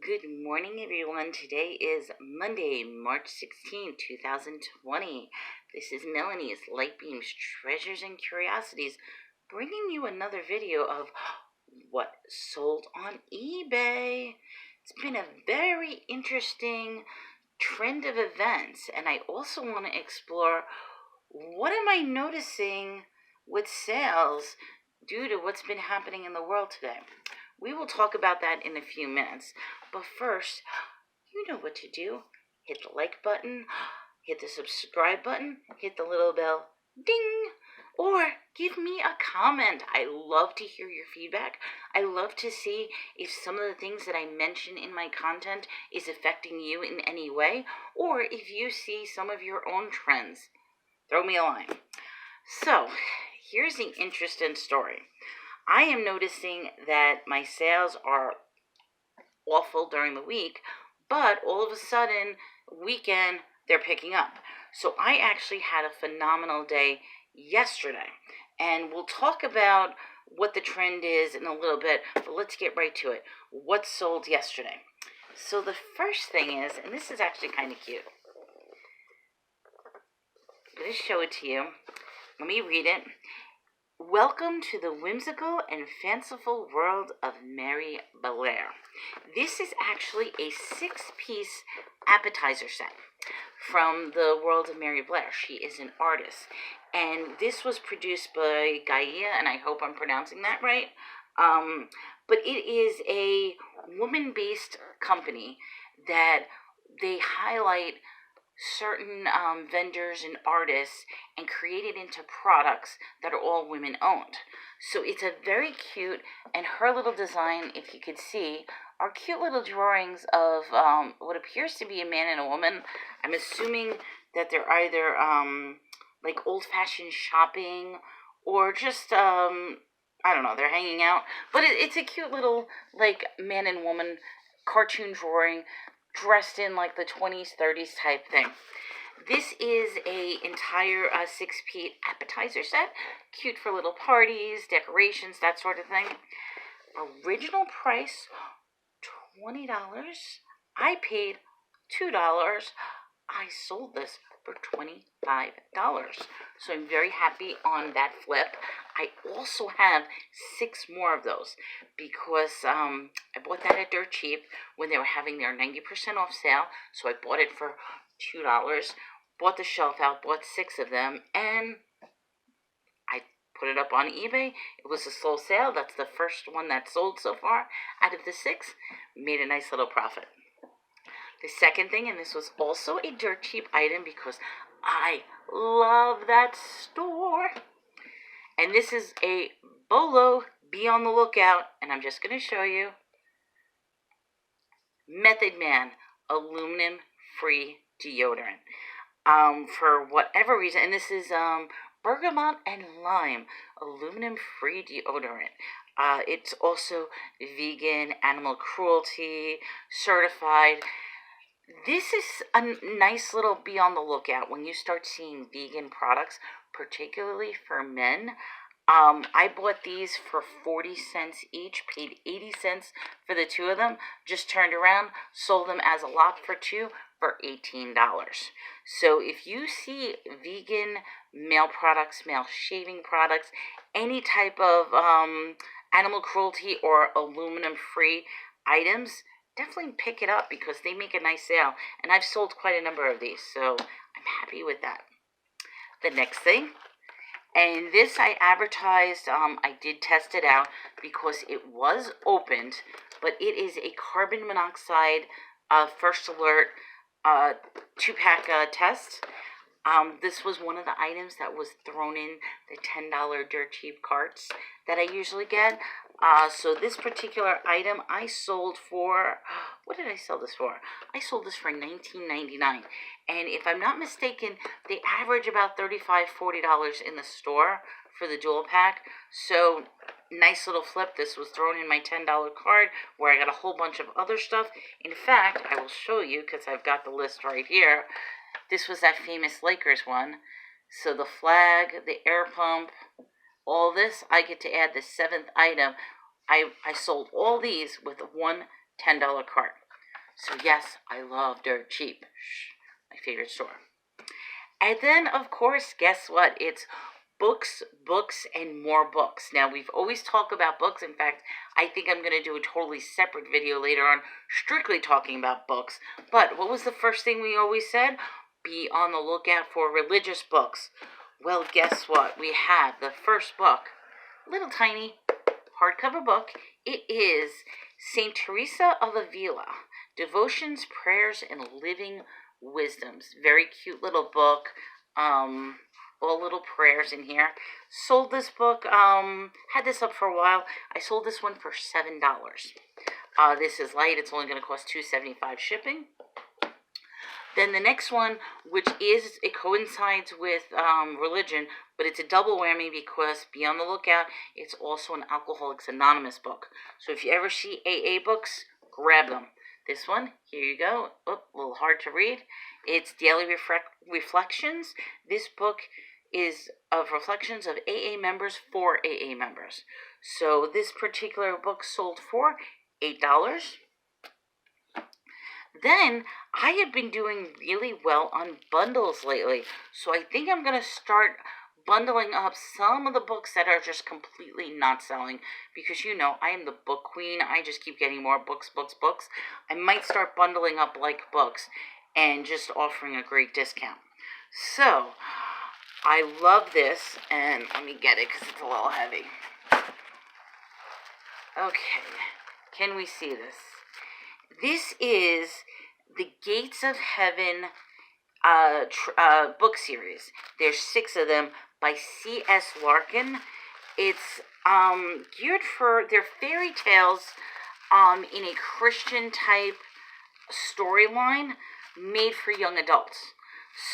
Good morning, everyone. Today is Monday, March 16, 2020. This is Melanie's Light Beams, Treasures, and Curiosities, bringing you another video of what sold on eBay. It's been a very interesting trend of events, and I also want to explore what am I noticing with sales due to what's been happening in the world today. We will talk about that in a few minutes. But first, you know what to do. Hit the like button, hit the subscribe button, hit the little bell, ding, or give me a comment. I love to hear your feedback. I love to see if some of the things that I mention in my content is affecting you in any way, or if you see some of your own trends. Throw me a line. So, here's the interesting story. I am noticing that my sales are awful during the week, but all of a sudden, weekend, they're picking up. So I actually had a phenomenal day yesterday. And we'll talk about what the trend is in a little bit, but let's get right to it. What sold yesterday? So the first thing is, and this is actually kind of cute. I'm going to show it to you. Let me read it. Welcome to the whimsical and fanciful world of Mary Blair. This is actually a 6-piece appetizer set from the world of Mary Blair. She is an artist. And this was produced by Gaia, and I hope I'm pronouncing that right. But it is a woman-based company that they highlight certain vendors and artists and create it into products that are all women owned. So it's a very cute, and her little design, if you could see, are cute little drawings of what appears to be a man and a woman. I'm assuming that they're either like old-fashioned shopping or just I don't know, they're hanging out. But it's a cute little like man and woman cartoon drawing dressed in like the 20s, 30s type thing. This is a entire 6-piece appetizer set. Cute for little parties, decorations, that sort of thing. Original price, $20. I paid $2. I sold this for $25. So I'm very happy on that flip. I also have 6 more of those because I bought that at dirt cheap when they were having their 90% off sale. So I bought it for $2, bought the shelf out, bought 6 of them, and I put it up on eBay. It was a slow sale. That's the first one that sold so far out of the 6. Made a nice little profit. The second thing, and this was also a dirt cheap item because I love that store. And this is a Bolo, be on the lookout, and I'm just going to show you. Method Man aluminum-free deodorant. For whatever reason, and this is bergamot and lime aluminum-free deodorant. It's also vegan, animal cruelty, certified. This is a nice little be on the lookout when you start seeing vegan products, particularly for men. I bought these for 40 cents each, paid 80 cents for the 2 of them, just turned around, sold them as a lot for 2 for $18. So if you see vegan male products, male shaving products, any type of animal cruelty or aluminum-free items, definitely pick it up because they make a nice sale. And I've sold quite a number of these, so I'm happy with that. The next thing, and this I advertised, I did test it out because it was opened, but it is a carbon monoxide first alert 2-pack test. This was one of the items that was thrown in the $10 dirt cheap carts that I usually get. So this particular item I sold for, what did I sell this for? I sold this for $19.99. And if I'm not mistaken, they average about $35, $40 in the store for the dual pack. So nice little flip. This was thrown in my $10 card where I got a whole bunch of other stuff. In fact, I will show you because I've got the list right here. This was that famous Lakers one. So the flag, the air pump, all this, I get to add the 7th item. I sold all these with one $10 cart. So yes, I love Dirt Cheap, my favorite store. And then, of course, guess what? It's books, books, and more books. Now, we've always talked about books. In fact, I think I'm going to do a totally separate video later on strictly talking about books. But what was the first thing we always said? Be on the lookout for religious books. Well, guess what? We have the first book, little tiny hardcover book. It is St. Teresa of Avila, Devotions, Prayers, and Living Wisdoms. Very cute little book. All little prayers in here. Sold this book, had this up for a while. I sold this one for $7. This is light. It's only going to cost $2.75 shipping. Then the next one, which it coincides with religion, but it's a double whammy because be on the lookout, it's also an Alcoholics Anonymous book. So if you ever see AA books, grab them. This one, here you go. Oh, a little hard to read. It's Daily Reflections. This book is of reflections of AA members for AA members. So this particular book sold for $8. Then, I have been doing really well on bundles lately. So I think I'm going to start bundling up some of the books that are just completely not selling. Because, you know, I am the book queen. I just keep getting more books, books, books. I might start bundling up like books and just offering a great discount. So, I love this. And let me get it because it's a little heavy. Okay, can we see this? This is the Gates of Heaven book series. There's 6 of them by C.S. Larkin. It's geared for, they're fairy tales in a Christian type storyline made for young adults.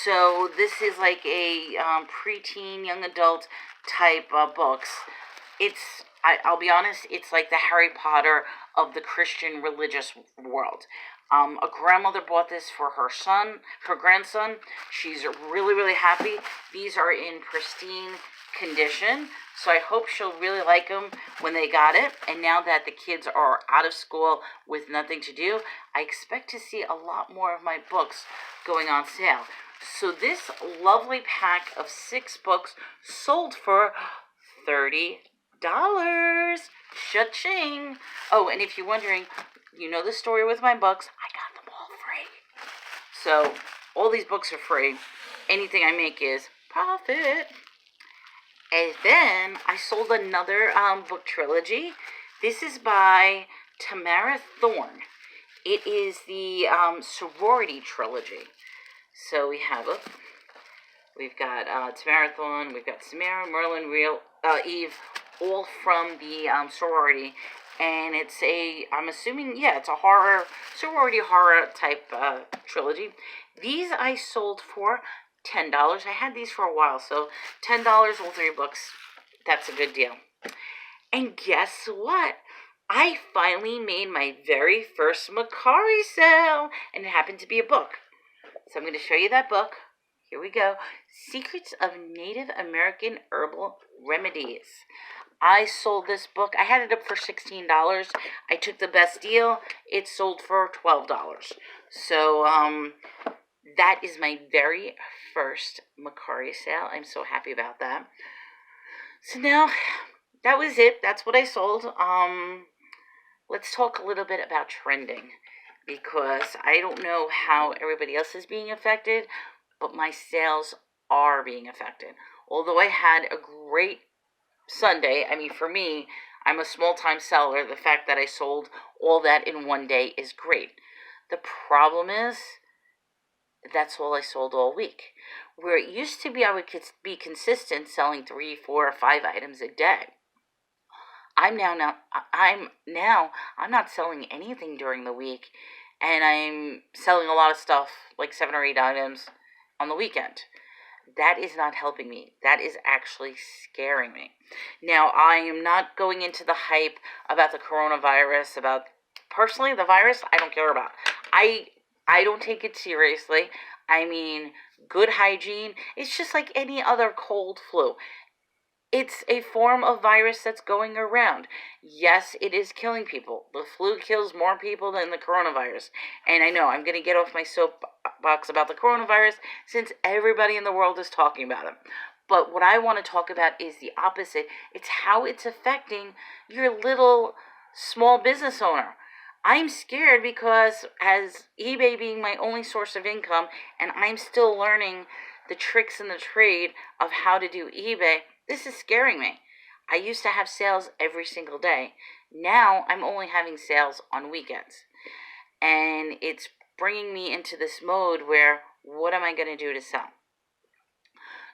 So this is like a preteen, young adult type books. I'll be honest, it's like the Harry Potter of the Christian religious world. A grandmother bought this for her grandson. She's really, really happy. These are in pristine condition, so I hope she'll really like them when they got it. And now that the kids are out of school with nothing to do, I expect to see a lot more of my books going on sale. So this lovely pack of 6 books sold for $30. Cha-ching! Oh, and if you're wondering, you know the story with my books, I got them all free. So, all these books are free. Anything I make is profit. And then, I sold another book trilogy. This is by Tamara Thorne. It is the sorority trilogy. So, we've got Tamara Thorne, we've got Samara, Merlin, Eve, all from the sorority, and it's I'm assuming, it's a sorority horror type trilogy. These I sold for $10. I had these for a while, so $10, all 3 books, that's a good deal. And guess what? I finally made my very first Macari sale, and it happened to be a book. So I'm going to show you that book. Here we go. Secrets of Native American Herbal Remedies. I sold this book. I had it up for $16. I took the best deal. It sold for $12. So, that is my very first Macari sale. I'm so happy about that. So now, that was it. That's what I sold. Let's talk a little bit about trending, because I don't know how everybody else is being affected, but my sales are being affected. Although I had a great Sunday, I mean, for me, I'm a small-time seller. The fact that I sold all that in one day is great. The problem is, that's all I sold all week. Where it used to be I would be consistent selling 3, 4, or 5 items a day. I'm not selling anything during the week, and I'm selling a lot of stuff, like 7 or 8 items on the weekend. That is not helping me. That is actually scaring me. Now, I am not going into the hype about the coronavirus, personally, the virus, I don't care about. I don't take it seriously. I mean, good hygiene. It's just like any other cold flu. It's a form of virus that's going around. Yes, it is killing people. The flu kills more people than the coronavirus. And I know I'm going to get off my soapbox about the coronavirus since everybody in the world is talking about it. But what I want to talk about is the opposite. It's how it's affecting your little small business owner. I'm scared because as eBay being my only source of income and I'm still learning the tricks in the trade of how to do eBay, this is scaring me. I used to have sales every single day. Now I'm only having sales on weekends. And it's bringing me into this mode where what am I going to do to sell?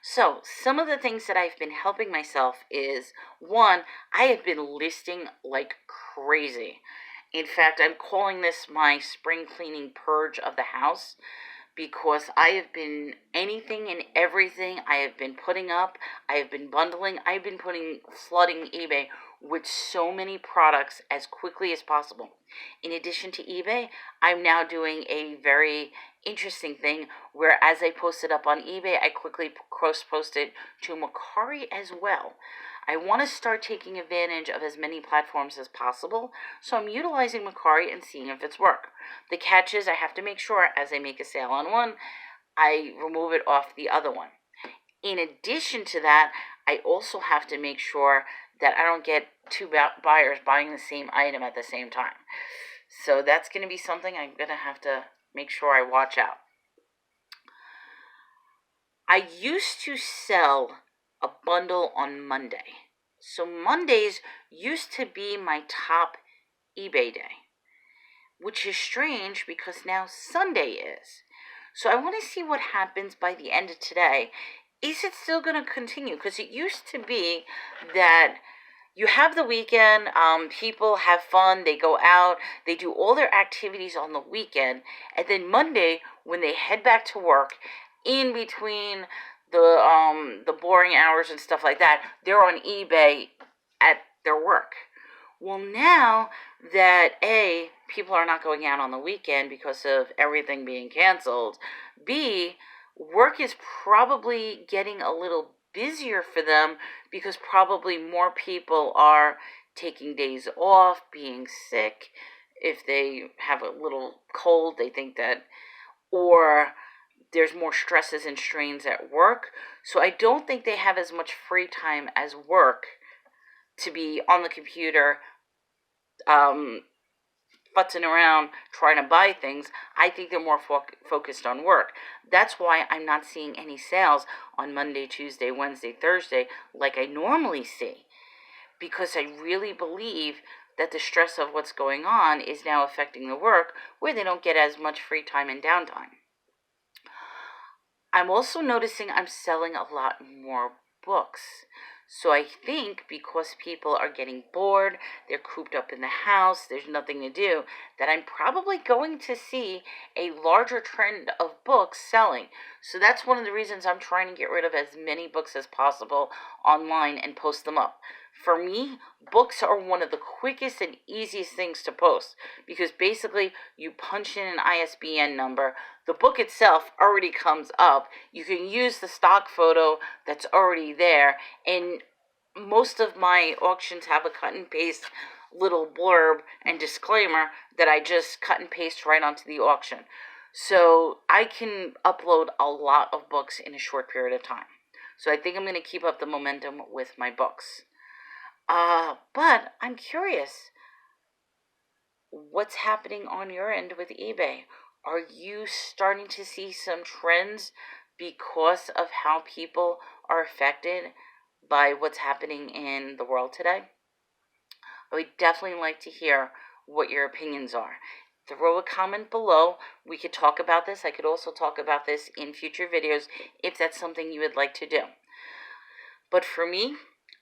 So, some of the things that I've been helping myself is one, I have been listing like crazy. In fact, I'm calling this my spring cleaning purge of the house because I have been anything and everything I have been putting up, I have been bundling, I've been flooding eBay with so many products as quickly as possible. In addition to eBay, I'm now doing a very interesting thing where as I post it up on eBay, I quickly cross-post it to Mercari as well. I want to start taking advantage of as many platforms as possible, so I'm utilizing Mercari and seeing if it's work. The catch is I have to make sure as I make a sale on one, I remove it off the other one. In addition to that, I also have to make sure that I don't get two buyers buying the same item at the same time. So that's going to be something I'm going to have to make sure I watch out. I used to sell a bundle on Monday. So Mondays used to be my top eBay day, which is strange because now Sunday is. So I want to see what happens by the end of today. Is it still going to continue? Because it used to be that you have the weekend, people have fun, they go out, they do all their activities on the weekend, and then Monday, when they head back to work, in between the boring hours and stuff like that, they're on eBay at their work. Well, now that A, people are not going out on the weekend because of everything being canceled, B, work is probably getting a little busier for them because probably more people are taking days off, being sick. If they have a little cold, they think that, or there's more stresses and strains at work. So I don't think they have as much free time as work to be on the computer, futzing around trying to buy things. I think they're more focused on work. That's why I'm not seeing any sales on Monday, Tuesday, Wednesday, Thursday like I normally see, because I really believe that the stress of what's going on is now affecting the work where they don't get as much free time and downtime. I'm also noticing I'm selling a lot more books. So I think because people are getting bored, they're cooped up in the house, there's nothing to do, that I'm probably going to see a larger trend of books selling. So that's one of the reasons I'm trying to get rid of as many books as possible online and post them up. For me, books are one of the quickest and easiest things to post because basically you punch in an ISBN number, the book itself already comes up, you can use the stock photo that's already there, and most of my auctions have a cut and paste little blurb and disclaimer that I just cut and paste right onto the auction. So I can upload a lot of books in a short period of time. So I think I'm going to keep up the momentum with my books. But I'm curious, what's happening on your end with eBay? Are you starting to see some trends because of how people are affected by what's happening in the world today? I would definitely like to hear what your opinions are. Throw a comment below. We could talk about this. I could also talk about this in future videos if that's something you would like to do. But for me,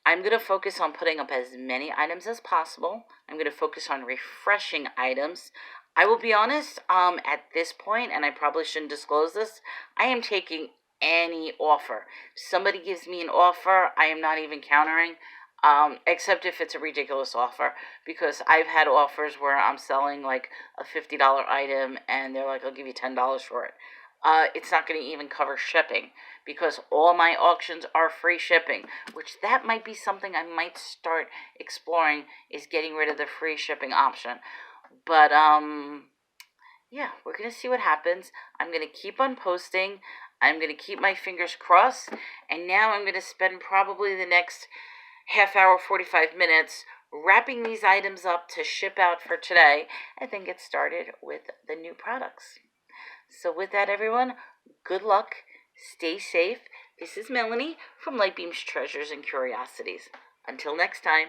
I'm going to focus on putting up as many items as possible. I'm going to focus on refreshing items. I will be honest, at this point, and I probably shouldn't disclose this, I am taking any offer. If somebody gives me an offer, I am not even countering, except if it's a ridiculous offer, because I've had offers where I'm selling like a $50 item and they're like, I'll give you $10 for it. it's not going to even cover shipping, because all my auctions are free shipping, which that might be something I might start exploring, is getting rid of the free shipping option. But yeah, we're going to see what happens. I'm going to keep on posting. I'm going to keep my fingers crossed. And now I'm going to spend probably the next half hour, 45 minutes wrapping these items up to ship out for today, and then get started with the new products. So with that, everyone, good luck. Stay safe. This is Melanie from Lightbeam's Treasures and Curiosities. Until next time.